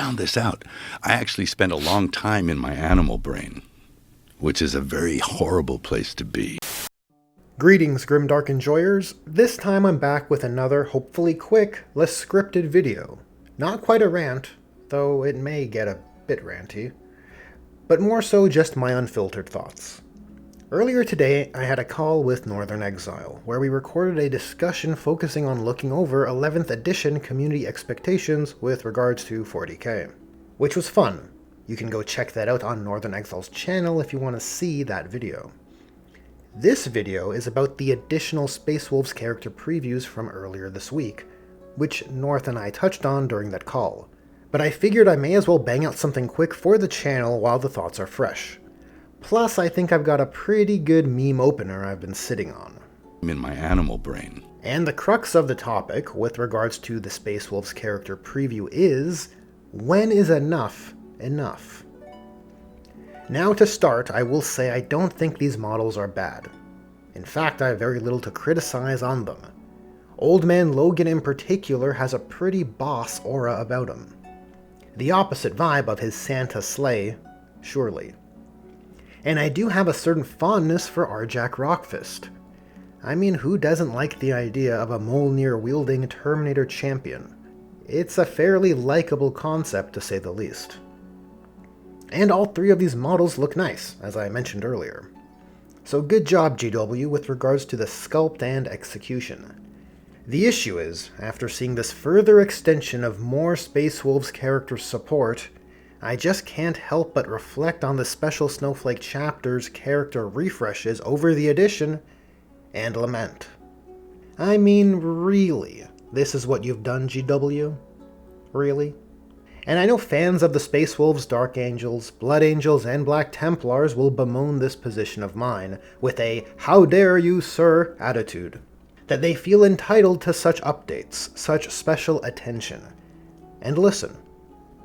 found this out. I actually spent a long time in my animal brain, which is a very horrible place to be. Greetings, Grimdark enjoyers. This time I'm back with another, hopefully quick, less scripted video. Not quite a rant, though it may get a bit ranty, but more so just my unfiltered thoughts. Earlier today, I had a call with Northern Exile, where we recorded a discussion focusing on looking over 11th edition community expectations with regards to 40k, which was fun. You can go check that out on Northern Exile's channel if you want to see that video. This video is about the additional Space Wolves character previews from earlier this week, which North and I touched on during that call, but I figured I may as well bang out something quick for the channel while the thoughts are fresh. Plus, I think I've got a pretty good meme opener I've been sitting on. I'm in my animal brain. And the crux of the topic, with regards to the Space Wolves character preview, is when is enough enough? Now to start, I will say I don't think these models are bad. In fact, I have very little to criticize on them. Old Man Logan in particular has a pretty boss aura about him. The opposite vibe of his Santa sleigh, surely. And I do have a certain fondness for Arjac Rockfist. I mean, who doesn't like the idea of a Mjolnir-wielding Terminator champion? It's a fairly likable concept, to say the least. And all three of these models look nice, as I mentioned earlier. So good job, GW, with regards to the sculpt and execution. The issue is, after seeing this further extension of more Space Wolves character support, I just can't help but reflect on the Special Snowflake chapter's character refreshes over the edition, and lament. I mean, really? This is what you've done, GW? Really? And I know fans of the Space Wolves, Dark Angels, Blood Angels, and Black Templars will bemoan this position of mine with a "how dare you, sir" attitude. That they feel entitled to such updates, such special attention. And listen,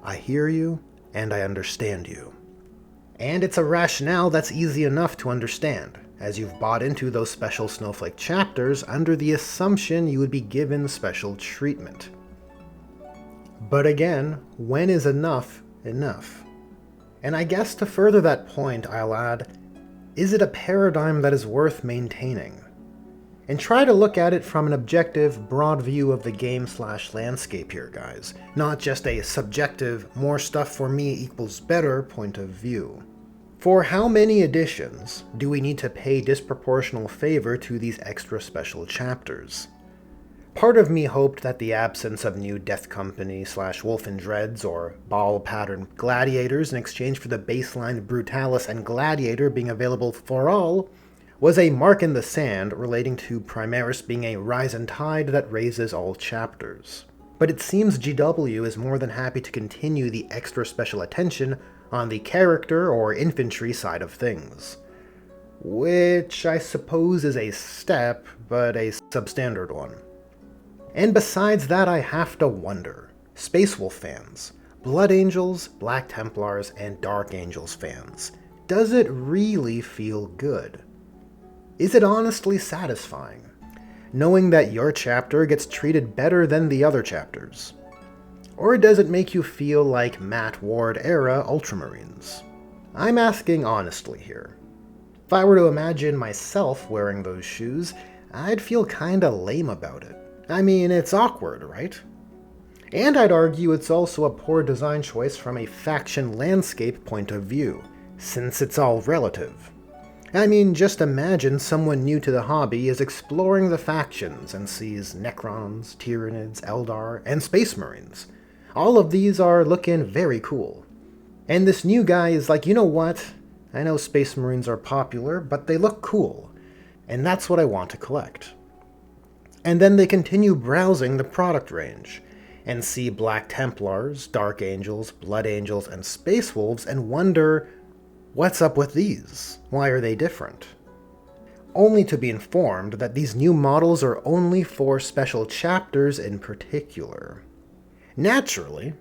I hear you, and I understand you. And it's a rationale that's easy enough to understand, as you've bought into those Special Snowflake chapters under the assumption you would be given special treatment. But again, when is enough enough? And I guess to further that point, I'll add, is it a paradigm that is worth maintaining? And try to look at it from an objective, broad view of the game/landscape here, guys, not just a subjective, more stuff for me equals better point of view. For how many editions do we need to pay disproportional favor to these extra special chapters? Part of me hoped that the absence of new Death Company/Wolf and Dreads or ball pattern gladiators in exchange for the baseline Brutalis and Gladiator being available for all was a mark in the sand relating to Primaris being a rise and tide that raises all chapters. But it seems GW is more than happy to continue the extra special attention on the character or infantry side of things. Which I suppose is a step, but a substandard one. And besides that, I have to wonder, Space Wolf fans, Blood Angels, Black Templars, and Dark Angels fans, does it really feel good? Is it honestly satisfying, knowing that your chapter gets treated better than the other chapters? Or does it make you feel like Matt Ward-era Ultramarines? I'm asking honestly here. If I were to imagine myself wearing those shoes, I'd feel kinda lame about it. I mean, it's awkward, right? And I'd argue it's also a poor design choice from a faction landscape point of view, since it's all relative. I mean, just imagine someone new to the hobby is exploring the factions and sees Necrons, Tyranids, Eldar, and Space Marines. All of these are looking very cool. And this new guy is like, you know what? I know Space Marines are popular, but they look cool. And that's what I want to collect. And then they continue browsing the product range, and see Black Templars, Dark Angels, Blood Angels, and Space Wolves, and wonder, what's up with these? Why are they different? Only to be informed that these new models are only for special chapters in particular. Naturally,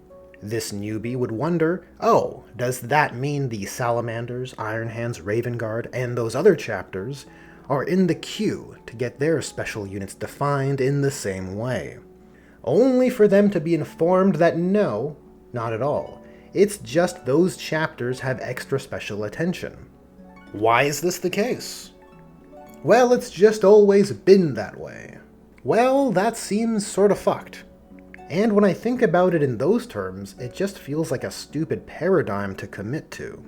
this newbie would wonder, oh, does that mean the Salamanders, Iron Hands, Raven Guard, and those other chapters are in the queue to get their special units defined in the same way? Only for them to be informed that no, Not at all. It's just those chapters have extra special attention. Why is this the case? Well, it's just always been that way. Well, that seems sorta fucked. And when I think about it in those terms, it just feels like a stupid paradigm to commit to.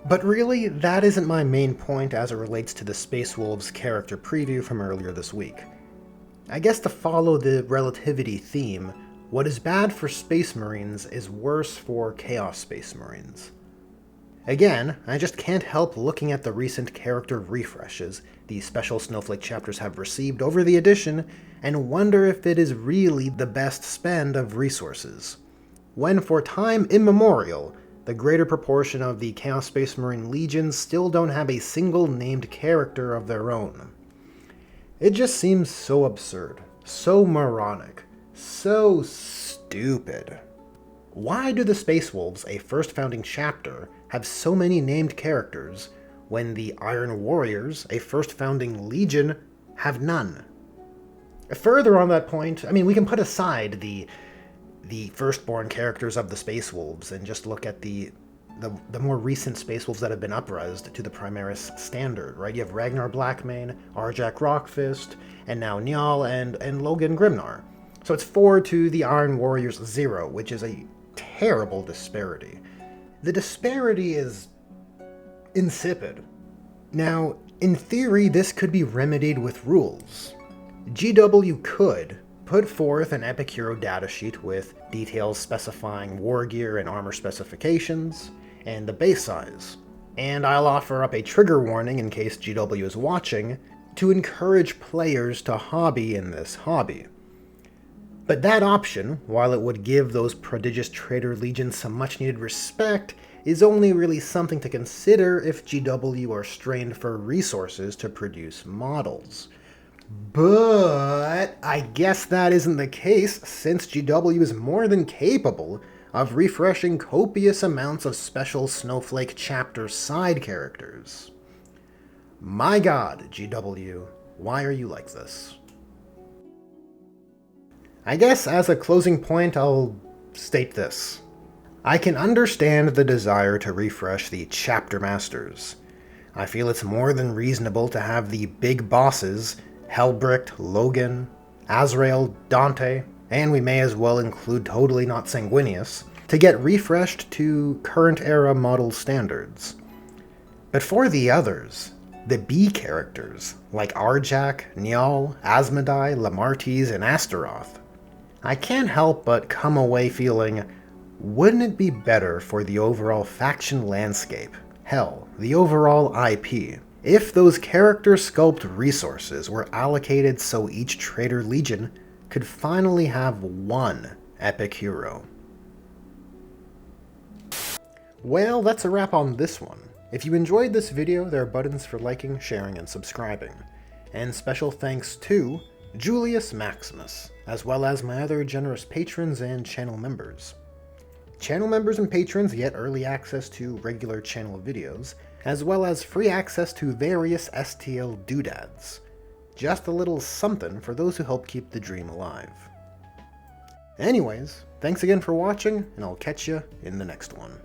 But really, that isn't my main point as it relates to the Space Wolves character preview from earlier this week. I guess to follow the relativity theme, what is bad for Space Marines is worse for Chaos Space Marines. Again, I just can't help looking at the recent character refreshes the special Snowflake chapters have received over the edition and wonder if it is really the best spend of resources, when for time immemorial, the greater proportion of the Chaos Space Marine legions still don't have a single named character of their own. It just seems so absurd, so moronic, so stupid. Why do the Space Wolves, a first founding chapter, have so many named characters, when the Iron Warriors, a first founding legion, have none? Further on that point, we can put aside the firstborn characters of the Space Wolves and just look at the more recent Space Wolves that have been uprised to the Primaris standard, right? You have Ragnar Blackmane, Arjac Rockfist, and now Njal and Logan Grimnar. So it's 4 to the Iron Warriors 0, which is a terrible disparity. The disparity is insipid. Now, in theory, this could be remedied with rules. GW could put forth an Epic Hero datasheet with details specifying war gear and armor specifications, and the base size. And I'll offer up a trigger warning in case GW is watching, to encourage players to hobby in this hobby. But that option, while it would give those prodigious Traitor Legions some much needed respect, is only really something to consider if GW are strained for resources to produce models. But I guess that isn't the case, since GW is more than capable of refreshing copious amounts of special Snowflake chapter side characters. My god, GW, why are you like this? I guess as a closing point, I'll state this. I can understand the desire to refresh the chapter masters. I feel it's more than reasonable to have the big bosses, Helbricht, Logan, Azrael, Dante, and we may as well include Totally Not Sanguinius, to get refreshed to current era model standards. But for the others, the B characters, like Arjac, Njal, Asmodai, Lamartes, and Astaroth, I can't help but come away feeling, wouldn't it be better for the overall faction landscape, hell, the overall IP, if those character sculpt resources were allocated so each Traitor Legion could finally have one epic hero? Well, that's a wrap on this one. If you enjoyed this video, there are buttons for liking, sharing, and subscribing. And special thanks to Julius Maximus, as well as my other generous patrons and channel members. Channel members and patrons get early access to regular channel videos, as well as free access to various STL doodads. Just a little something for those who help keep the dream alive. Anyways, thanks again for watching, and I'll catch you in the next one.